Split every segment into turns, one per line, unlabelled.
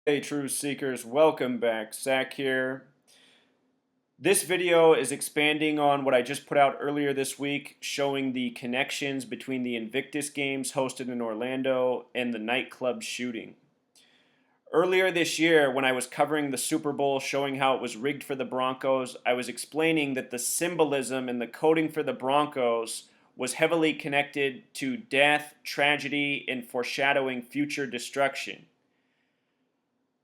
Hey Truth Seekers, welcome back. Zach here. This video is expanding on what I just put out earlier this week, showing the connections between the Invictus games hosted in Orlando and the nightclub shooting. Earlier this year, when I was covering the Super Bowl showing how it was rigged for the Broncos, I was explaining that the symbolism and the coding for the Broncos was heavily connected to death, tragedy, and foreshadowing future destruction.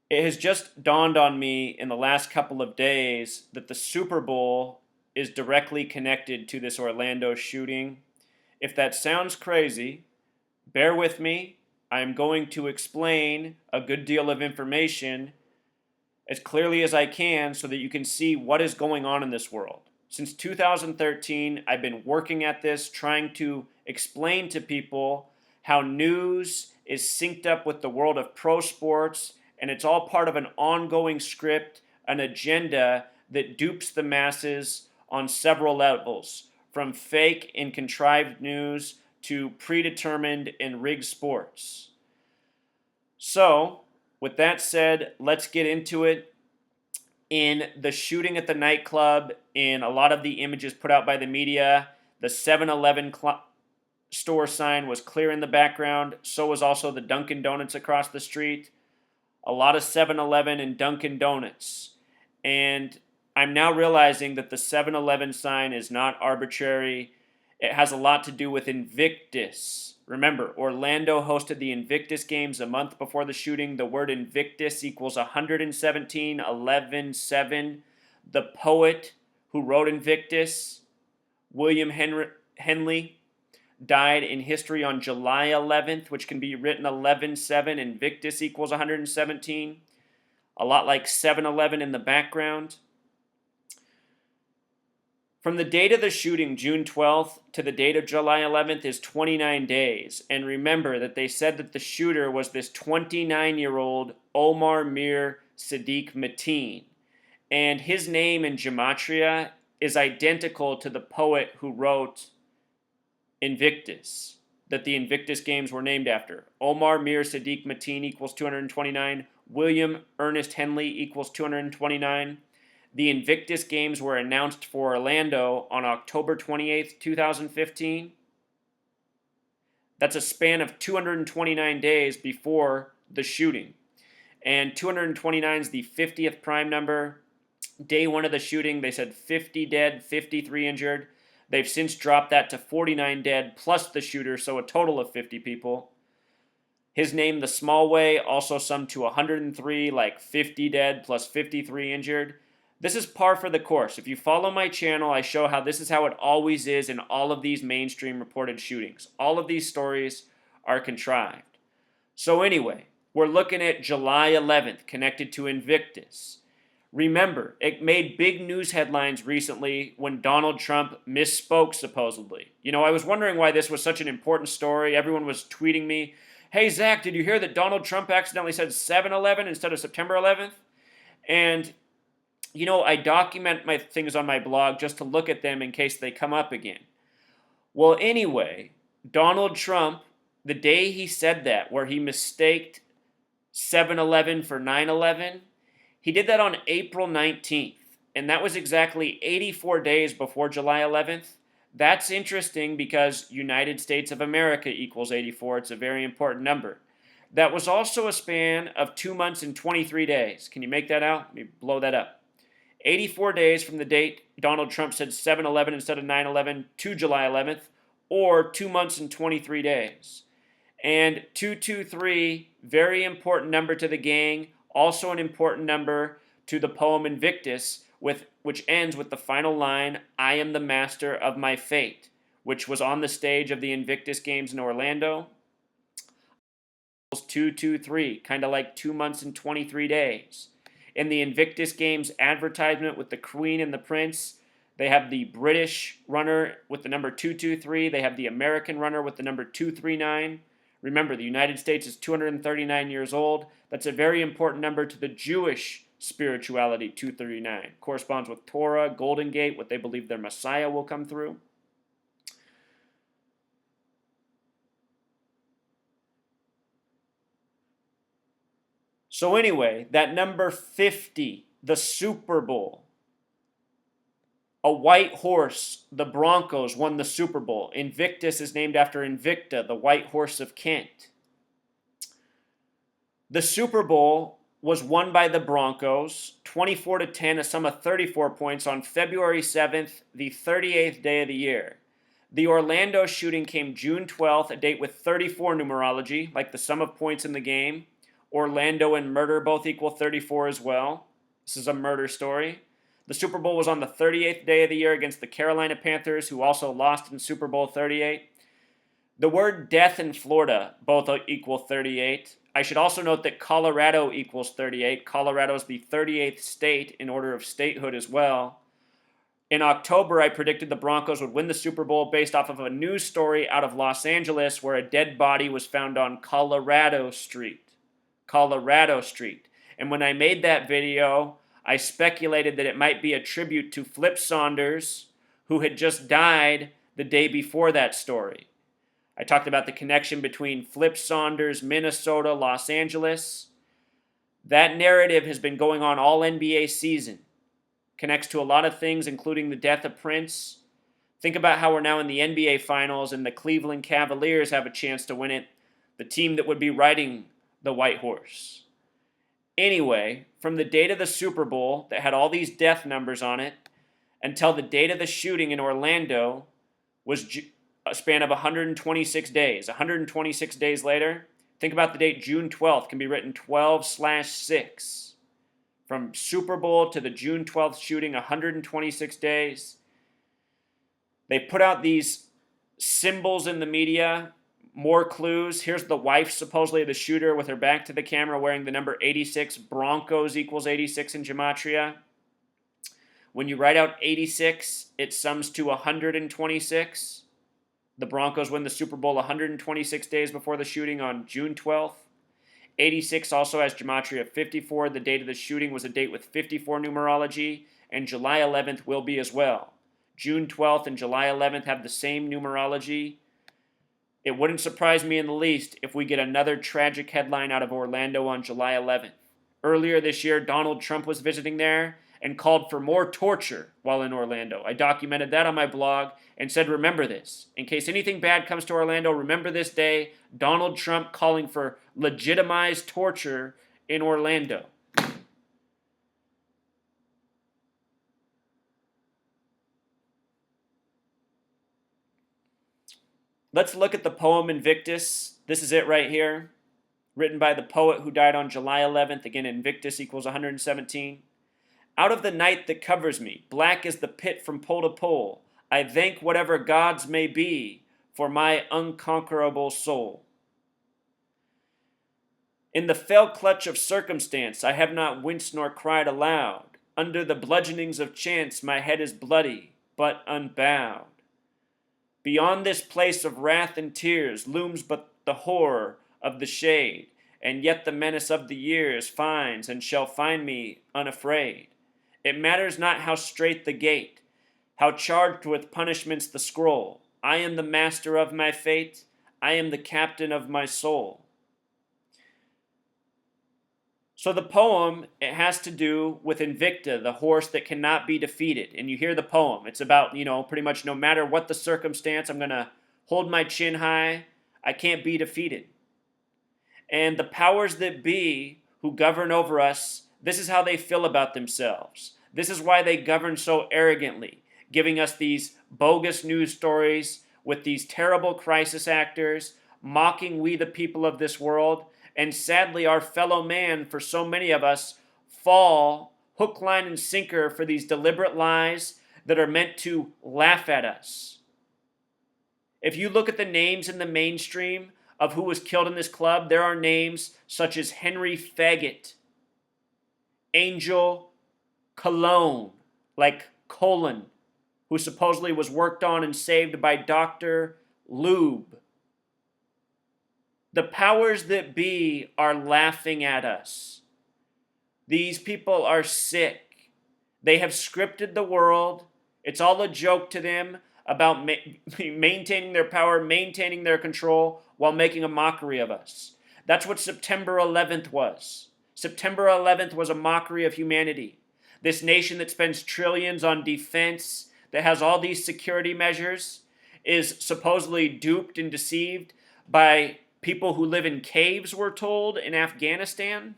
It has just dawned on me in the last couple of days that the Super Bowl is directly connected to this Orlando shooting. If that sounds crazy, bear with me. I am going to explain a good deal of information as clearly as I can so that you can see what is going on in this world. Since 2013, I've been working at this, trying to explain to people how news is synced up with the world of pro sports, and it's all part of an ongoing script, an agenda that dupes the masses on several levels, from fake and contrived news to predetermined and rigged sports. So, with that said, let's get into it. In the shooting at the nightclub, in a lot of the images put out by the media, the 7-Eleven store sign was clear in the background. So was also the Dunkin' Donuts across the street. A lot of 7-Eleven and Dunkin' Donuts. And I'm now realizing that the 7-Eleven sign is not arbitrary. It has a lot to do with Invictus. Remember, Orlando hosted the Invictus games a month before the shooting. The word Invictus equals 117, 11, 7. The poet who wrote Invictus, William Henley, died in history on July 11th, which can be written 11-7. Invictus equals 117. A lot like 7-Eleven in the background. From the date of the shooting, June 12th, to the date of July 11th is 29 days. And remember that they said that the shooter was this 29-year-old Omar Mir Sadiq Mateen. And his name in gematria is identical to the poet who wrote Invictus, that the Invictus games were named after. Omar Mir Sadiq Mateen equals 229. William Ernest Henley equals 229. The Invictus games were announced for Orlando on October 28th, 2015. That's a span of 229 days before the shooting. And 229 is the 50th prime number. Day one of the shooting, they said 50 dead, 53 injured. They've since dropped that to 49 dead plus the shooter, so a total of 50 people. His name, the Small Way, also summed to 103, like 50 dead plus 53 injured. This is par for the course. If you follow my channel, I show how this is how it always is in all of these mainstream reported shootings. All of these stories are contrived. So anyway, we're looking at July 11th, connected to Invictus. Remember, it made big news headlines recently when Donald Trump misspoke, supposedly. You know, I was wondering why this was such an important story. Everyone was tweeting me, "Hey, Zach, did you hear that Donald Trump accidentally said 7-Eleven instead of September 11th? And you know, I document my things on my blog just to look at them in case they come up again. Well, anyway, Donald Trump, the day he said that, where he mistaked 7-Eleven for 9/11, he did that on April 19th, and that was exactly 84 days before July 11th. That's interesting because United States of America equals 84. It's a very important number. That was also a span of 2 months and 23 days. Can you make that out? Let me blow that up. 84 days from the date Donald Trump said 7-Eleven instead of 9/11 to July 11th, or 2 months and 23 days. And 223, very important number to the gang, also an important number to the poem Invictus, which ends with the final line, "I am the master of my fate," which was on the stage of the Invictus games in Orlando. 223, kind of like 2 months and 23 days. In the Invictus Games advertisement with the Queen and the Prince, they have the British runner with the number 223. They have the American runner with the number 239. Remember, the United States is 239 years old. That's a very important number to the Jewish spirituality, 239. Corresponds with Torah, Golden Gate, what they believe their Messiah will come through. So anyway, that number 50, the Super Bowl. A white horse, the Broncos, won the Super Bowl. Invictus is named after Invicta, the white horse of Kent. The Super Bowl was won by the Broncos, 24-10, a sum of 34 points on February 7th, the 38th day of the year. The Orlando shooting came June 12th, a date with 34 numerology, like the sum of points in the game. Orlando and murder both equal 34 as well. This is a murder story. The Super Bowl was on the 38th day of the year against the Carolina Panthers, who also lost in Super Bowl 38. The word death in Florida both equal 38. I should also note that Colorado equals 38. Colorado is the 38th state in order of statehood as well. In October, I predicted the Broncos would win the Super Bowl based off of a news story out of Los Angeles where a dead body was found on Colorado Street. Colorado Street. And when I made that video, I speculated that it might be a tribute to Flip Saunders, who had just died the day before that story. I talked about the connection between Flip Saunders, Minnesota, Los Angeles. That narrative has been going on all NBA season. Connects to a lot of things, including the death of Prince. Think about how we're now in the NBA Finals and the Cleveland Cavaliers have a chance to win it, the team that would be riding the white horse. Anyway, from the date of the Super Bowl that had all these death numbers on it until the date of the shooting in Orlando was a span of 126 days. 126 days later, think about the date June 12th can be written 12/6. From Super Bowl to the June 12th shooting, 126 days. They put out these symbols in the media, more clues. Here's the wife, supposedly the shooter, with her back to the camera wearing the number 86. Broncos equals 86 in gematria. When you write out 86, it sums to 126. The Broncos win the Super Bowl 126 days before the shooting on June 12th. 86 also has gematria 54. The date of the shooting was a date with 54 numerology, and July 11th will be as well. June 12th and July 11th have the same numerology. It wouldn't surprise me in the least if we get another tragic headline out of Orlando on July 11th. Earlier this year, Donald Trump was visiting there and called for more torture while in Orlando. I documented that on my blog and said, remember this. In case anything bad comes to Orlando, remember this day, Donald Trump calling for legitimized torture in Orlando. Let's look at the poem Invictus. This is it right here, written by the poet who died on July 11th. Again, Invictus equals 117. Out of the night that covers me, black as the pit from pole to pole, I thank whatever gods may be for my unconquerable soul. In the fell clutch of circumstance, I have not winced nor cried aloud. Under the bludgeonings of chance, my head is bloody, but unbowed. Beyond this place of wrath and tears looms but the horror of the shade, and yet the menace of the years finds and shall find me unafraid. It matters not how strait the gate, how charged with punishments the scroll. I am the master of my fate. I am the captain of my soul. So the poem, it has to do with Invicta, the horse that cannot be defeated. And you hear the poem. It's about, pretty much no matter what the circumstance, I'm going to hold my chin high. I can't be defeated. And the powers that be who govern over us, this is how they feel about themselves. This is why they govern so arrogantly, giving us these bogus news stories with these terrible crisis actors, mocking we the people of this world, and sadly our fellow man, for so many of us, fall hook, line, and sinker for these deliberate lies that are meant to laugh at us. If you look at the names in the mainstream of who was killed in this club, there are names such as Henry Faggot, Angel Cologne, like Colon, who supposedly was worked on and saved by Dr. Lube. The powers that be are laughing at us. These people are sick. They have scripted the world. It's all a joke to them about maintaining their power, maintaining their control, while making a mockery of us. That's what September 11th was. September 11th was a mockery of humanity. This nation that spends trillions on defense, that has all these security measures, is supposedly duped and deceived by people who live in caves, we're told, in Afghanistan.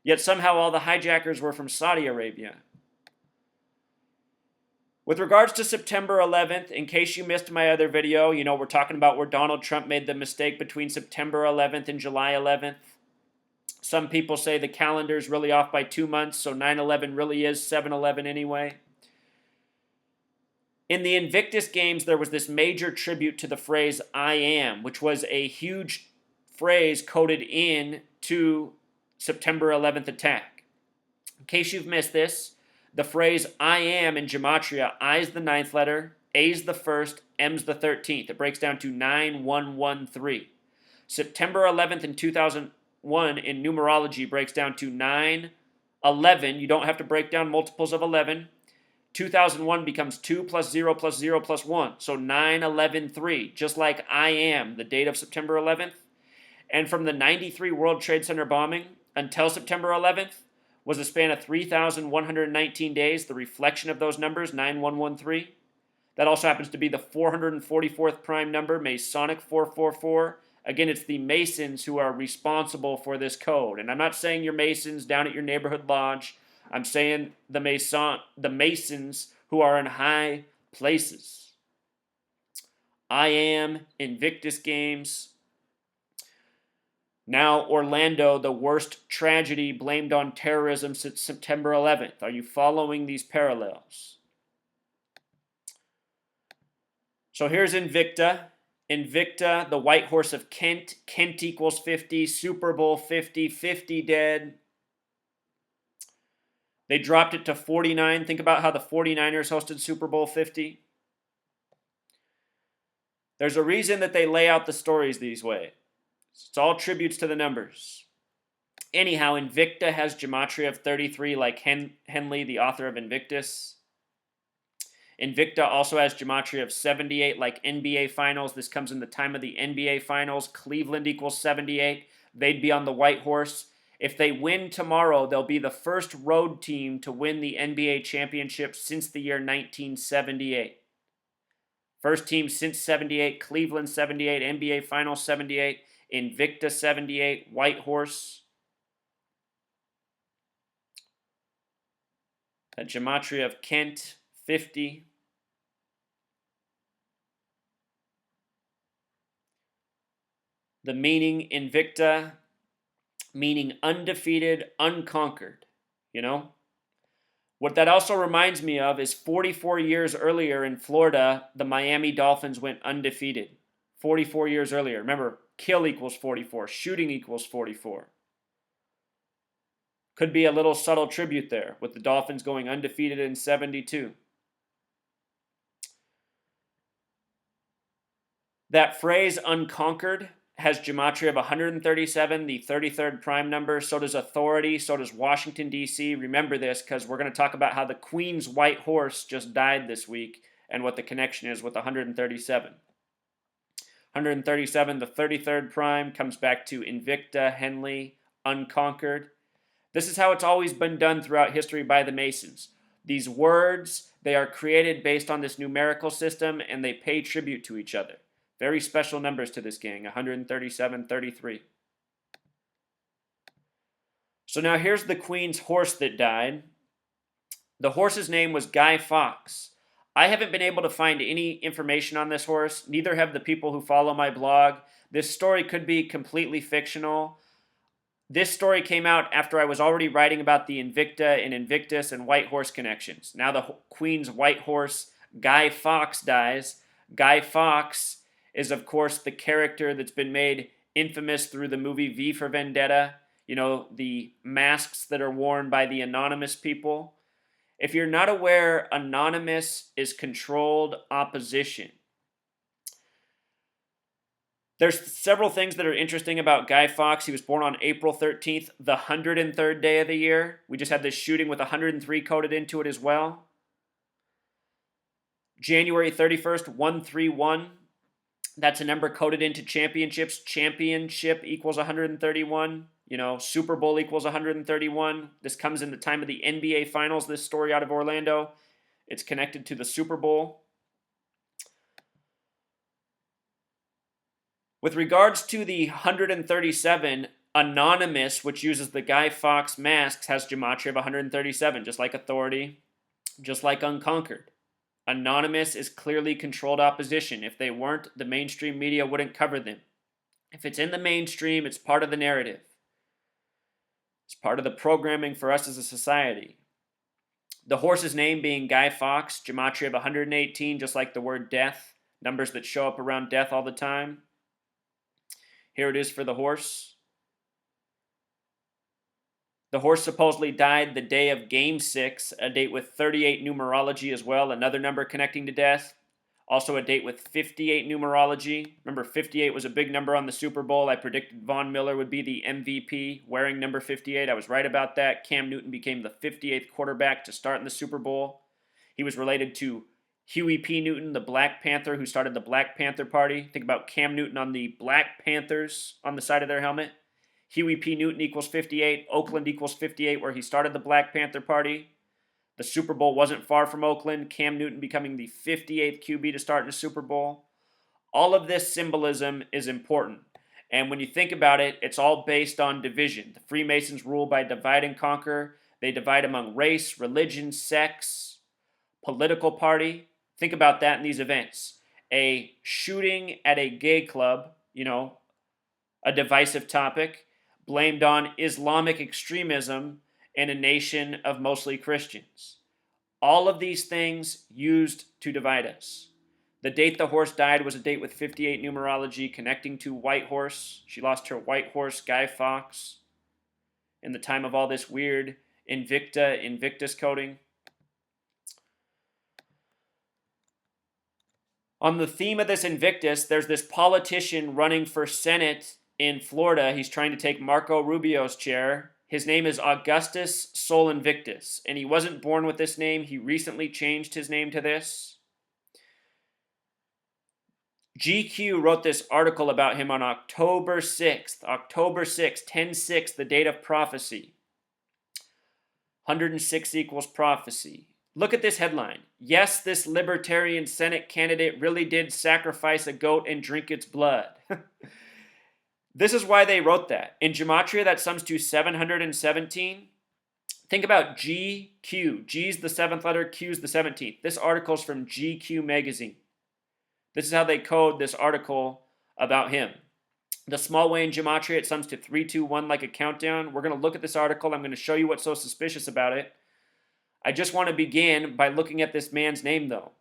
Yet somehow all the hijackers were from Saudi Arabia. With regards to September 11th, in case you missed my other video, we're talking about where Donald Trump made the mistake between September 11th and July 11th. Some people say the calendar's really off by 2 months, so 9/11 really is 7/11 anyway. In the Invictus games, there was this major tribute to the phrase "I am," which was a huge phrase coded in to September 11th attack. In case you've missed this, the phrase "I am" in gematria, I's the 9th letter, A's the 1st, M's the 13th. It breaks down to 9113. September 11th in 2001 in numerology breaks down to 911. You don't have to break down multiples of 11. 2001 becomes 2 plus 0 plus 0 plus 1. So 9113, just like I am, the date of September 11th. And from the 93 World Trade Center bombing until September 11th, was a span of 3,119 days, the reflection of those numbers, 9113. That also happens to be the 444th prime number, Masonic 444. Again, it's the Masons who are responsible for this code. And I'm not saying you're Masons down at your neighborhood lodge. I'm saying the Masons who are in high places. I am, Invictus games. Now, Orlando, the worst tragedy blamed on terrorism since September 11th. Are you following these parallels? So here's Invicta. Invicta, the white horse of Kent. Kent equals 50. Super Bowl 50. 50 dead. They dropped it to 49. Think about how the 49ers hosted Super Bowl 50. There's a reason that they lay out the stories these ways. It's all tributes to the numbers. Anyhow, Invicta has gematria of 33 like Henley, the author of Invictus. Invicta also has gematria of 78 like NBA Finals. This comes in the time of the NBA Finals. Cleveland equals 78. They'd be on the white horse. If they win tomorrow, they'll be the first road team to win the NBA championship since the year 1978. First team since 78, Cleveland 78, NBA Finals 78. Invicta 78, white horse. A gematria of Kent 50. The meaning Invicta, meaning undefeated, unconquered. What that also reminds me of is 44 years earlier in Florida, the Miami Dolphins went undefeated. 44 years earlier. Remember, kill equals 44. Shooting equals 44. Could be a little subtle tribute there with the Dolphins going undefeated in 72. That phrase unconquered has gematria of 137, the 33rd prime number. So does authority. So does Washington, D.C. Remember this because we're going to talk about how the Queen's white horse just died this week and what the connection is with 137. 137, the 33rd prime, comes back to Invicta, Henley, unconquered. This is how it's always been done throughout history by the Masons. These words, they are created based on this numerical system, and they pay tribute to each other. Very special numbers to this gang, 137, 33. So now here's the Queen's horse that died. The horse's name was Guy Fawkes. I haven't been able to find any information on this horse. Neither have the people who follow my blog. This story could be completely fictional. This story came out after I was already writing about the Invicta and Invictus and white horse connections. Now the Queen's white horse, Guy Fawkes, dies. Guy Fawkes is, of course, the character that's been made infamous through the movie V for Vendetta. The masks that are worn by the anonymous people. If you're not aware, anonymous is controlled opposition. There's several things that are interesting about Guy Fawkes. He was born on April 13th, the 103rd day of the year. We just had this shooting with 103 coded into it as well. January 31st, 131. That's a number coded into championships. Championship equals 131. Super Bowl equals 131. This comes in the time of the NBA Finals, this story out of Orlando. It's connected to the Super Bowl. With regards to the 137, Anonymous, which uses the Guy Fawkes masks, has gematria of 137, just like Authority, just like Unconquered. Anonymous is clearly controlled opposition. If they weren't, the mainstream media wouldn't cover them. If it's in the mainstream, it's part of the narrative. It's part of the programming for us as a society. The horse's name being Guy Fawkes, gematria of 118, just like the word death, numbers that show up around death all the time. Here it is for the horse. The horse supposedly died the day of Game 6, a date with 38 numerology as well, another number connecting to death. Also a date with 58 numerology. Remember, 58 was a big number on the Super Bowl. I predicted Von Miller would be the MVP wearing number 58. I was right about that. Cam Newton became the 58th quarterback to start in the Super Bowl. He was related to Huey P. Newton, the Black Panther, who started the Black Panther Party. Think about Cam Newton on the Black Panthers on the side of their helmet. Huey P. Newton equals 58. Oakland equals 58, where he started the Black Panther Party. The Super Bowl wasn't far from Oakland. Cam Newton becoming the 58th QB to start in a Super Bowl. All of this symbolism is important. And when you think about it, it's all based on division. The Freemasons rule by divide and conquer. They divide among race, religion, sex, political party. Think about that in these events. A shooting at a gay club, a divisive topic, blamed on Islamic extremism in a nation of mostly Christians. All of these things used to divide us. The date the horse died was a date with 58 numerology connecting to White Horse. She lost her white horse, Guy Fawkes, in the time of all this weird Invicta, Invictus coding. On the theme of this Invictus, there's this politician running for Senate in Florida. He's trying to take Marco Rubio's chair. His name is Augustus Sol Invictus, and he wasn't born with this name. He recently changed his name to this. GQ wrote this article about him on October 6th. October 6th, 10-6, the date of prophecy. 106 equals prophecy. Look at this headline. Yes, this libertarian Senate candidate really did sacrifice a goat and drink its blood. This is why they wrote that. In gematria, that sums to 717. Think about GQ. G's the 7th letter, Q's the 17th. This article is from GQ magazine. This is how they code this article about him. The small way in gematria, it sums to 321 like a countdown. We're going to look at this article. I'm going to show you what's so suspicious about it. I just want to begin by looking at this man's name, though.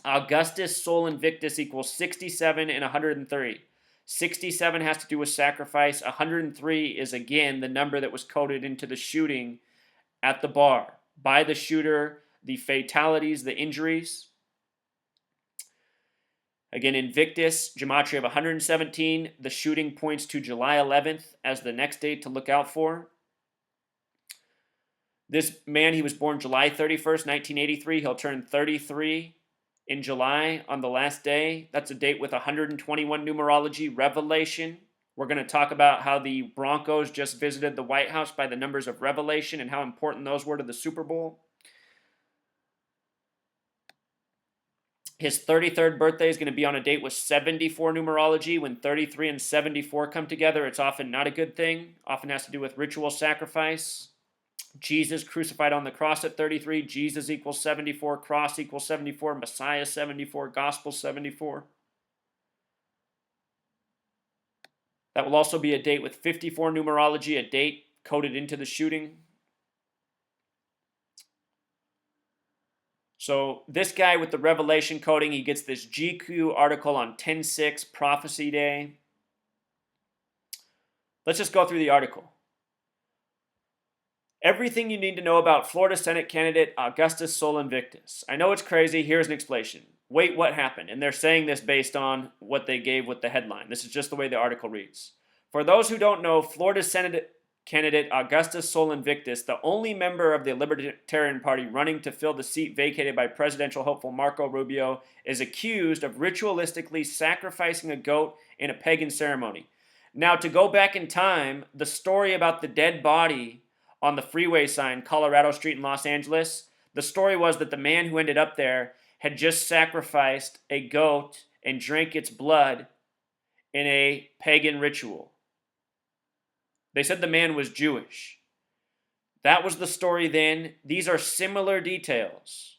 Augustus Sol Invictus equals 67 and 103. 67 has to do with sacrifice. 103 is, again, the number that was coded into the shooting at the bar by the shooter, the fatalities, the injuries. Again, Invictus, gematria of 117. The shooting points to July 11th as the next date to look out for. This man, he was born July 31st, 1983. He'll turn 33 in July on the last day. That's a date with 121 numerology, Revelation. We're going to talk about how the Broncos just visited the White House by the numbers of Revelation and how important those were to the Super Bowl. His 33rd birthday is going to be on a date with 74 numerology. When 33 and 74 come together, it's often not a good thing. Often has to do with ritual sacrifice. Jesus crucified on the cross at 33. Jesus equals 74. Cross equals 74. Messiah 74. Gospel 74. That will also be a date with 54 numerology, a date coded into the shooting. So this guy with the Revelation coding, he gets this GQ article on 10-6, Prophecy Day. Let's just go through the article. Everything you need to know about Florida Senate candidate Augustus Sol Invictus. I know it's crazy. Here's an explanation. Wait, what happened? And they're saying this based on what they gave with the headline. This is just the way the article reads. For those who don't know, Florida Senate candidate Augustus Sol Invictus, the only member of the Libertarian Party running to fill the seat vacated by presidential hopeful Marco Rubio, is accused of ritualistically sacrificing a goat in a pagan ceremony. Now, to go back in time, the story about the dead body on the freeway sign, Colorado Street in Los Angeles, the story was that the man who ended up there had just sacrificed a goat and drank its blood in a pagan ritual. They said the man was Jewish. That was the story then. These are similar details.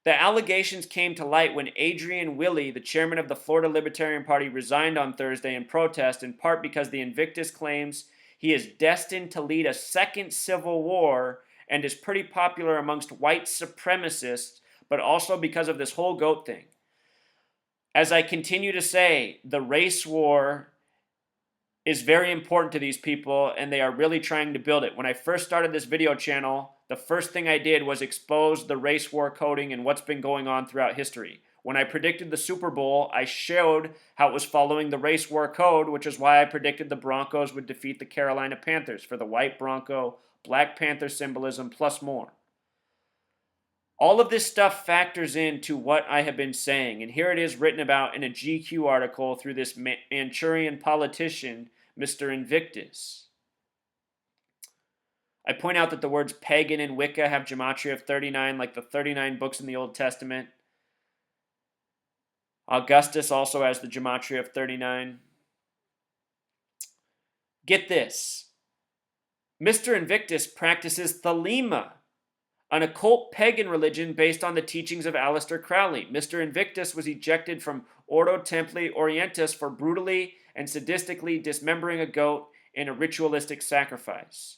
The allegations came to light when Adrian Willey, the chairman of the Florida Libertarian Party, resigned on Thursday in protest, in part because the Invictus claims he is destined to lead a second civil war and is pretty popular amongst white supremacists, but also because of this whole goat thing. As I continue to say, the race war is very important to these people, and they are really trying to build it. When I first started this video channel, the first thing I did was expose the race war coding and what's been going on throughout history. When I predicted the Super Bowl, I showed how it was following the race war code, which is why I predicted the Broncos would defeat the Carolina Panthers for the white Bronco, Black Panther symbolism, plus more. All of this stuff factors into what I have been saying, and here it is written about in a GQ article through this Manchurian politician, Mr. Invictus. I point out that the words pagan and Wicca have gematria of 39, like the 39 books in the Old Testament. Augustus also has the gematria of 39. Get this. Mr. Invictus practices Thelema, an occult pagan religion based on the teachings of Aleister Crowley. Mr. Invictus was ejected from Ordo Templi Orientis for brutally and sadistically dismembering a goat in a ritualistic sacrifice.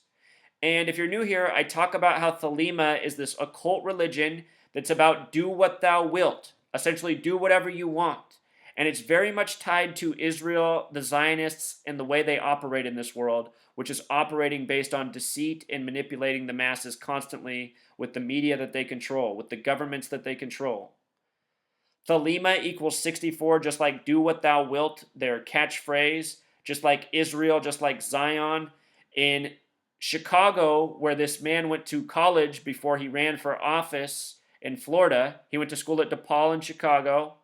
And if you're new here, I talk about how Thelema is this occult religion that's about do what thou wilt, essentially do whatever you want. And it's very much tied to Israel, the Zionists, and the way they operate in this world, which is operating based on deceit and manipulating the masses constantly with the media that they control, with the governments that they control. Thelema equals 64, just like do what thou wilt, their catchphrase, just like Israel, just like Zion. In Chicago, where this man went to college before he ran for office in Florida, he went to school at DePaul in Chicago.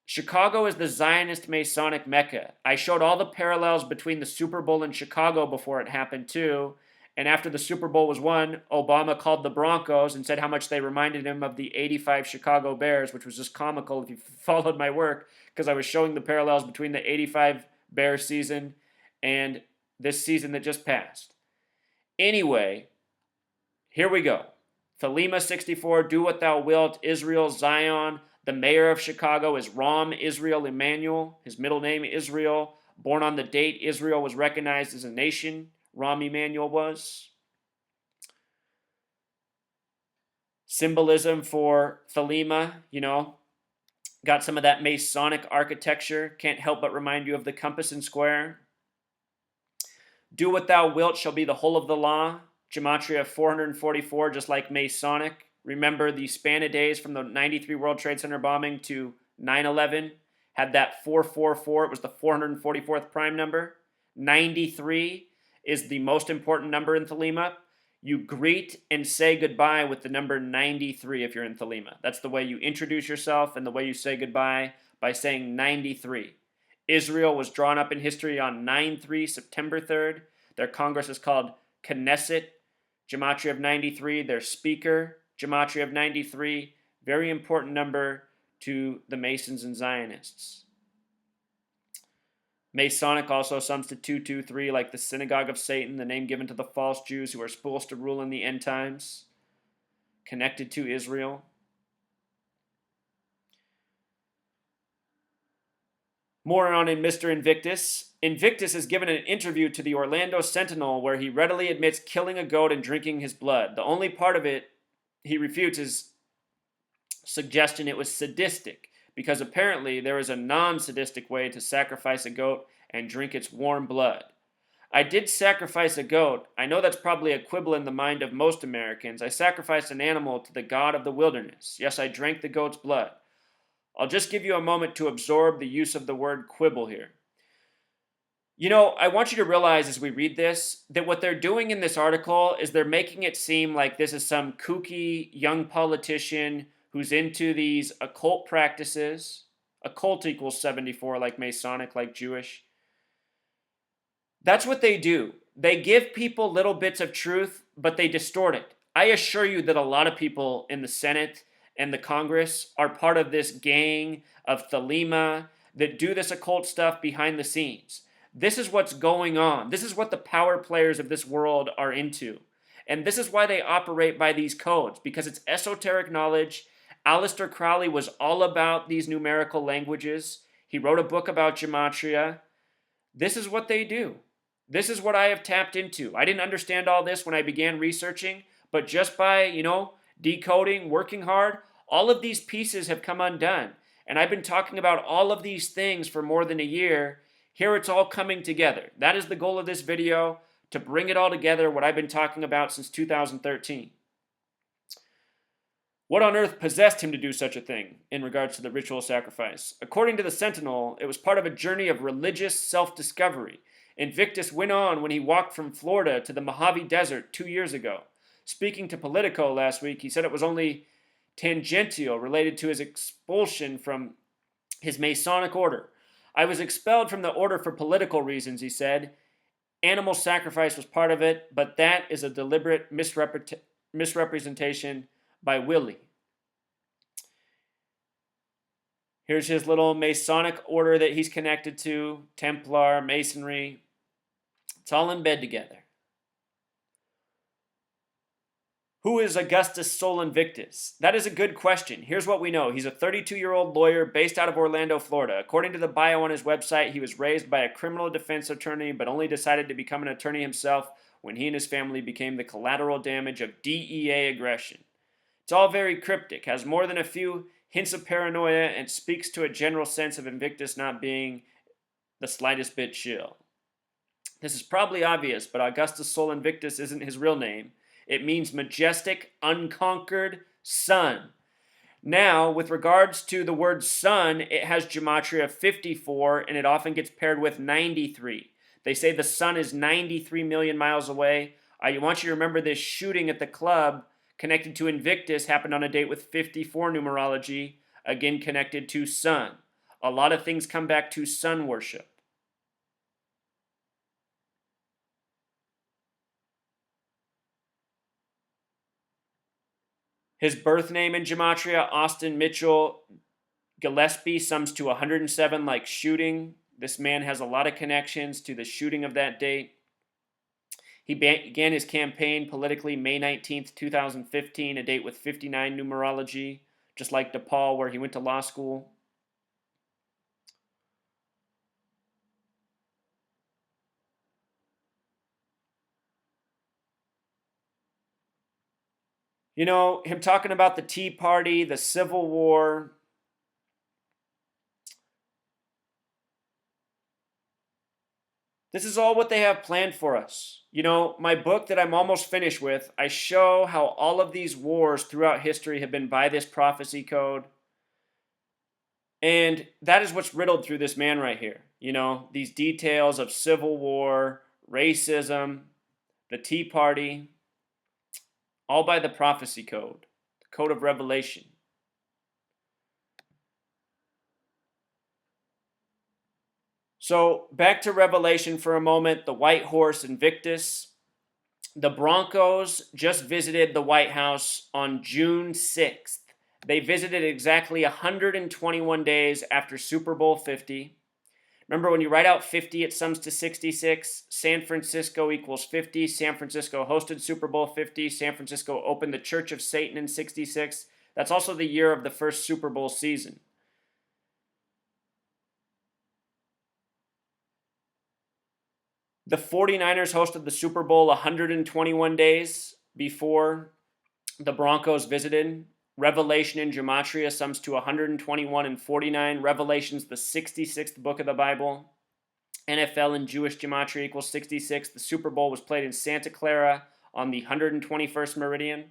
Chicago is the Zionist Masonic Mecca. I showed all the parallels between the Super Bowl in Chicago before it happened too. And after the Super Bowl was won, Obama called the Broncos and said how much they reminded him of the 85 Chicago Bears, which was just comical if you followed my work, because I was showing the parallels between the 85 Bears season and this season that just passed. Anyway, here we go. Thelema 64, do what thou wilt, Israel, Zion. The mayor of Chicago is Ram Israel Emanuel. His middle name Israel. Born on the date Israel was recognized as a nation, Ram Emanuel was. Symbolism for Thelema, got some of that Masonic architecture. Can't help but remind you of the compass and square. Do what thou wilt shall be the whole of the law. Gematria of 444, just like Masonic. Remember the span of days from the 93 World Trade Center bombing to 9/11 had that 444. It was the 444th prime number. 93 is the most important number in Thelema. You greet and say goodbye with the number 93 if you're in Thelema. That's the way you introduce yourself and the way you say goodbye, by saying 93. Israel was drawn up in history on 9/3, September 3rd. Their Congress is called Knesset, gematria of 93. Their speaker, gematria of 93, very important number to the Masons and Zionists. Masonic also sums to 223, like the synagogue of Satan, the name given to the false Jews who are supposed to rule in the end times, connected to Israel. More on in Mr. Invictus. Invictus has given an interview to the Orlando Sentinel where he readily admits killing a goat and drinking his blood. The only part of it he refutes his suggestion it was sadistic, because apparently there is a non-sadistic way to sacrifice a goat and drink its warm blood. I did sacrifice a goat. I know that's probably a quibble in the mind of most Americans. I sacrificed an animal to the god of the wilderness. Yes, I drank the goat's blood. I'll just give you a moment to absorb the use of the word quibble here. I want you to realize as we read this that what they're doing in this article is they're making it seem like this is some kooky young politician who's into these occult practices. Occult equals 74, like Masonic, like Jewish. That's what they do. They give people little bits of truth, but they distort it. I assure you that a lot of people in the Senate and the Congress are part of this gang of Thelema that do this occult stuff behind the scenes. This is what's going on. This is what the power players of this world are into. And this is why they operate by these codes, because it's esoteric knowledge. Aleister Crowley was all about these numerical languages. He wrote a book about gematria. This is what they do. This is what I have tapped into. I didn't understand all this when I began researching, but just by, decoding, working hard, all of these pieces have come undone. And I've been talking about all of these things for more than a year. Here it's all coming together. That is the goal of this video, to bring it all together, what I've been talking about since 2013. What on earth possessed him to do such a thing in regards to the ritual sacrifice? According to the Sentinel, it was part of a journey of religious self-discovery. Invictus went on when he walked from Florida to the Mojave Desert 2 years ago. Speaking to Politico last week, he said it was only tangential related to his expulsion from his Masonic order. I was expelled from the order for political reasons, he said. Animal sacrifice was part of it, but that is a deliberate misrepresentation by Willie. Here's his little Masonic order that he's connected to, Templar, Masonry. It's all in bed together. Who is Augustus Sol Invictus? That is a good question. Here's what we know. He's a 32-year-old lawyer based out of Orlando, Florida. According to the bio on his website, he was raised by a criminal defense attorney, but only decided to become an attorney himself when he and his family became the collateral damage of DEA aggression. It's all very cryptic, has more than a few hints of paranoia, and speaks to a general sense of Invictus not being the slightest bit chill. This is probably obvious, but Augustus Sol Invictus isn't his real name. It means majestic, unconquered sun. Now, with regards to the word sun, it has gematria 54, and it often gets paired with 93. They say the sun is 93 million miles away. I want you to remember this shooting at the club connected to Invictus happened on a date with 54 numerology, again connected to sun. A lot of things come back to sun worship. His birth name in gematria, Austin Mitchell Gillespie, sums to 107 like shooting. This man has a lot of connections to the shooting of that date. He began his campaign politically May 19th, 2015, a date with 59 numerology, just like DePaul, where he went to law school. You know, him talking about the Tea Party, the Civil War. This is all what they have planned for us. You know, my book that I'm almost finished with, I show how all of these wars throughout history have been by this prophecy code. And that is what's riddled through this man right here. You know, these details of civil war, racism, the Tea Party, all by the prophecy code, the code of revelation. So back to Revelation for a moment, the white horse Invictus. The Broncos just visited the White House on June 6th. They visited exactly 121 days after Super Bowl 50. Remember, when you write out 50, it sums to 66. San Francisco equals 50. San Francisco hosted Super Bowl 50. San Francisco opened the Church of Satan in 66. That's also the year of the first Super Bowl season. The 49ers hosted the Super Bowl 121 days before the Broncos visited. Revelation in gematria sums to 121 and 49. Revelation's the 66th book of the Bible. NFL in Jewish gematria equals 66. The Super Bowl was played in Santa Clara on the 121st meridian.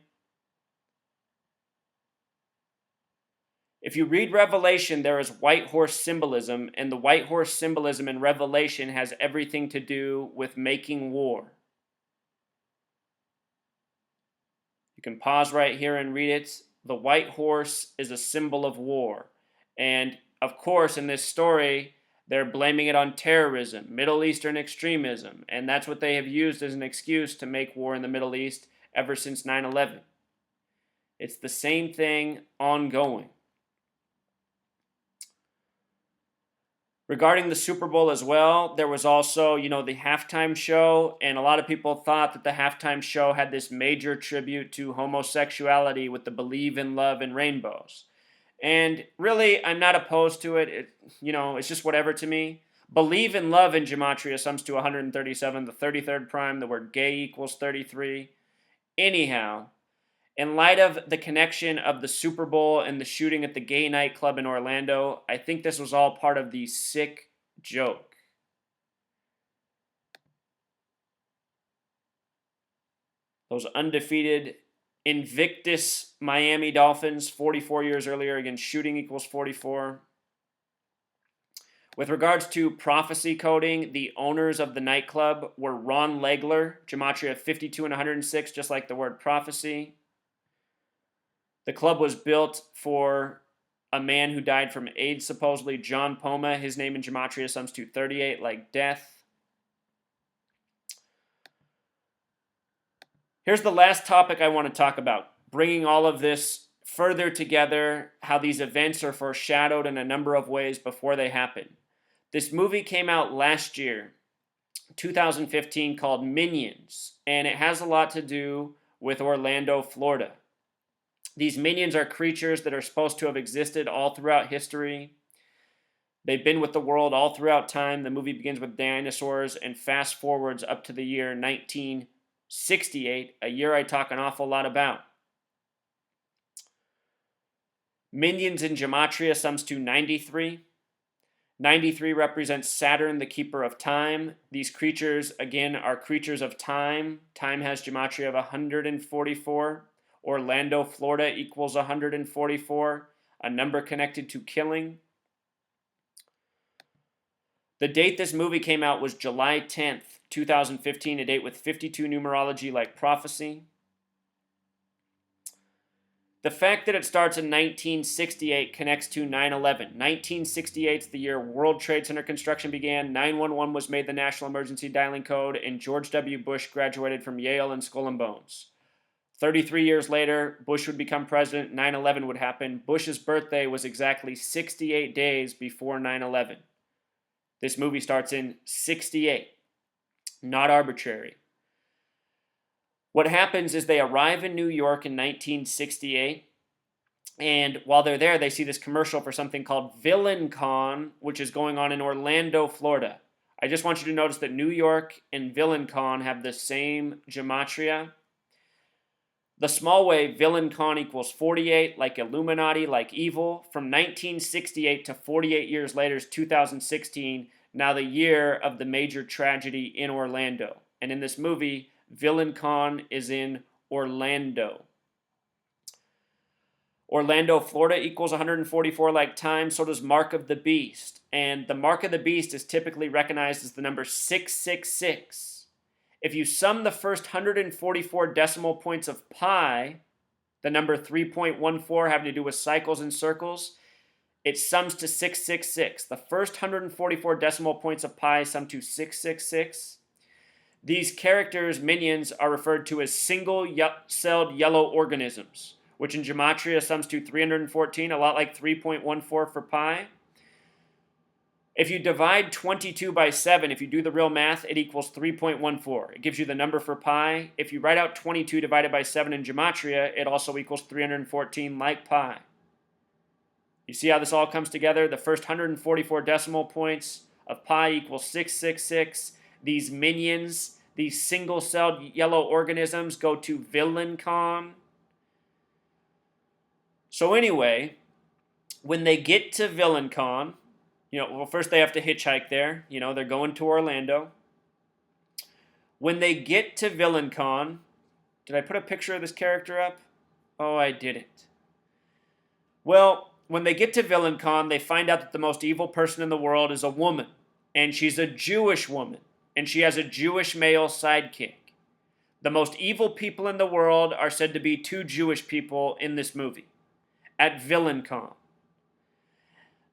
If you read Revelation, there is white horse symbolism, and the white horse symbolism in Revelation has everything to do with making war. You can pause right here and read it. The white horse is a symbol of war. And of course, in this story, They're blaming it on terrorism, Middle Eastern extremism, and that's what they have used as an excuse to make war in the Middle East ever since 9/11. It's the same thing ongoing. Regarding the Super Bowl as well, there was also, the halftime show, and a lot of people thought that the halftime show had this major tribute to homosexuality with the Believe in Love and Rainbows. And really, I'm not opposed to it. It's just whatever to me. Believe in Love in gematria sums to 137, the 33rd prime, the word gay equals 33. Anyhow, in light of the connection of the Super Bowl and the shooting at the gay nightclub in Orlando, I think this was all part of the sick joke. Those undefeated Invictus Miami Dolphins, 44 years earlier, again, shooting equals 44. With regards to prophecy coding, the owners of the nightclub were Ron Legler, gematria 52 and 106, just like the word prophecy. The club was built for a man who died from AIDS, supposedly, John Poma. His name in gematria sums to 38, like death. Here's the last topic I want to talk about, bringing all of this further together, how these events are foreshadowed in a number of ways before they happen. This movie came out last year, 2015, called Minions, and it has a lot to do with Orlando, Florida. These minions are creatures that are supposed to have existed all throughout history. They've been with the world all throughout time. The movie begins with dinosaurs and fast forwards up to the year 1968, a year I talk an awful lot about. Minions in gematria sums to 93. 93 represents Saturn, the keeper of time. These creatures, again, are creatures of time. Time has gematria of 144. Orlando, Florida equals 144, a number connected to killing. The date this movie came out was July 10th, 2015, a date with 52 numerology like prophecy. The fact that it starts in 1968 connects to 9/11. 1968 is the year World Trade Center construction began, 911 was made the national emergency dialing code, and George W. Bush graduated from Yale and Skull and Bones. 33 years later, Bush would become president, 9/11 would happen. Bush's birthday was exactly 68 days before 9/11. This movie starts in 68, not arbitrary. What happens is they arrive in New York in 1968, and while they're there, they see this commercial for something called VillainCon, which is going on in Orlando, Florida. I just want you to notice that New York and VillainCon have the same gematria. The small way, VillainCon equals 48, like Illuminati, like evil. From 1968 to 48 years later is 2016, now the year of the major tragedy in Orlando. And in this movie, VillainCon is in Orlando. Orlando, Florida equals 144 like time, so does Mark of the Beast. And the Mark of the Beast is typically recognized as the number 666. If you sum the first 144 decimal points of pi, the number 3.14 having to do with cycles and circles, it sums to 666. The first 144 decimal points of pi sum to 666. These characters, minions, are referred to as single-celled yellow organisms, which in gematria sums to 314, a lot like 3.14 for pi. If you divide 22 by 7, if you do the real math, it equals 3.14. It gives you the number for pi. If you write out 22 divided by 7 in gematria, it also equals 314 like pi. You see how this all comes together? The first 144 decimal points of pi equals 666. These minions, these single-celled yellow organisms, go to VillainCon. So anyway, when they get to VillainCon, first they have to hitchhike there. They're going to Orlando. When they get to VillainCon, did I put a picture of this character up? Oh, I didn't. Well, when they get to VillainCon, they find out that the most evil person in the world is a woman. And she's a Jewish woman. And she has a Jewish male sidekick. The most evil people in the world are said to be two Jewish people in this movie at VillainCon.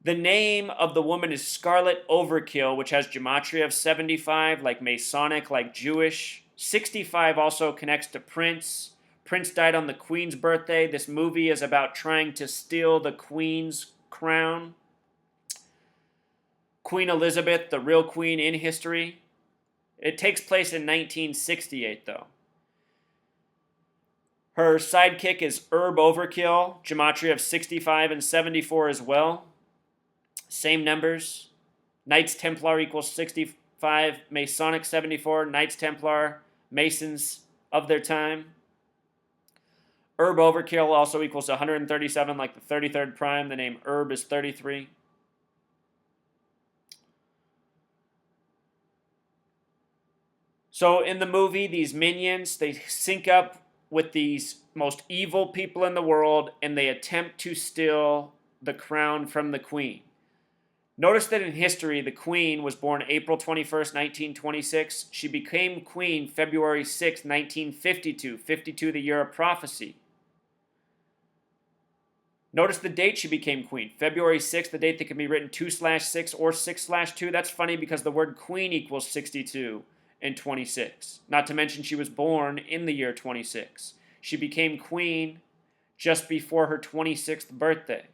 The name of the woman is Scarlet Overkill, which has gematria of 75, like Masonic, like Jewish. 65 also connects to Prince. Prince died on the Queen's birthday. This movie is about trying to steal the Queen's crown. Queen Elizabeth, the real queen in history. It takes place in 1968, though. Her sidekick is Herb Overkill, gematria of 65 and 74 as well. Same numbers. Knights Templar equals 65, Masonic 74, Knights Templar, Masons of their time. Herb Overkill also equals 137, like the 33rd prime. The name Herb is 33. So in the movie, these minions, they sync up with these most evil people in the world, and they attempt to steal the crown from the queen. Notice that in history, the queen was born April 21st, 1926. She became queen February 6th, 1952. 52, the year of prophecy. Notice the date she became queen. February 6th, the date that can be written 2/6 or 6/2. That's funny because the word queen equals 62 and 26. Not to mention she was born in the year 26. She became queen just before her 26th birthday.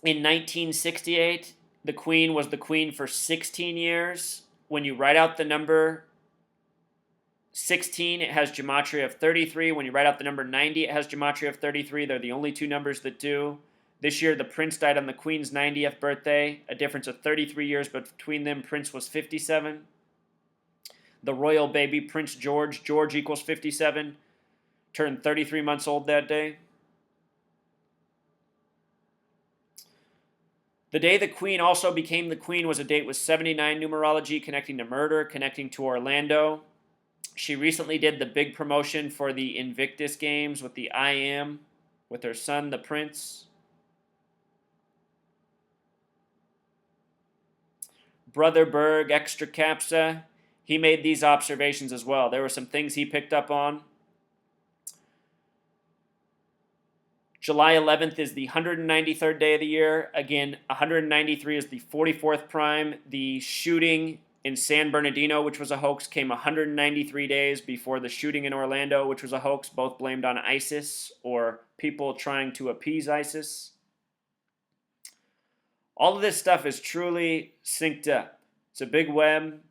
In 1968, the queen was the queen for 16 years. When you write out the number 16, it has gematria of 33. When you write out the number 90, it has gematria of 33. They're the only two numbers that do. This year, the prince died on the queen's 90th birthday, a difference of 33 years, but between them, Prince was 57. The royal baby, Prince George, George equals 57, turned 33 months old that day. The day the queen also became the queen was a date with 79 numerology, connecting to murder, connecting to Orlando. She recently did the big promotion for the Invictus games with the I Am, with her son, the prince. Brother Berg, Extra Capsa, he made these observations as well. There were some things he picked up on. July 11th is the 193rd day of the year. Again, 193 is the 44th prime. The shooting in San Bernardino, which was a hoax, came 193 days before the shooting in Orlando, which was a hoax, both blamed on ISIS or people trying to appease ISIS. All of this stuff is truly synced up. It's a big web.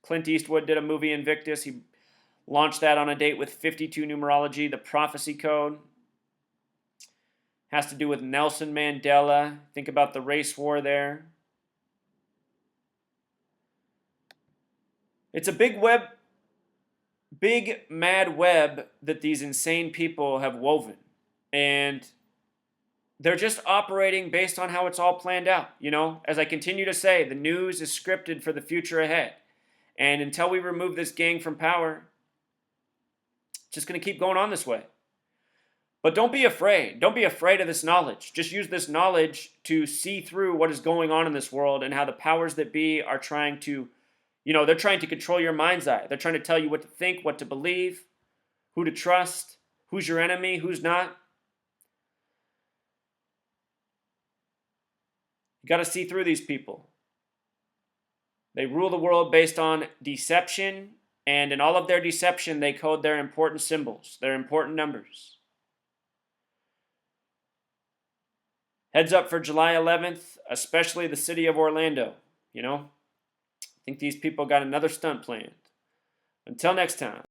Clint Eastwood did a movie, Invictus. He launched that on a date with 52 numerology, the prophecy code. Has to do with Nelson Mandela. Think about the race war there. It's a big web, big mad web that these insane people have woven. And they're just operating based on how it's all planned out. You know, as I continue to say, the news is scripted for the future ahead. And until we remove this gang from power, it's just going to keep going on this way. But don't be afraid. Don't be afraid of this knowledge. Just use this knowledge to see through what is going on in this world and how the powers that be are trying to, they're trying to control your mind's eye. They're trying to tell you what to think, what to believe, who to trust, who's your enemy, who's not. You got to see through these people. They rule the world based on deception, and in all of their deception, they code their important symbols, their important numbers. Heads up for July 11th, especially the city of Orlando. I think these people got another stunt planned. Until next time.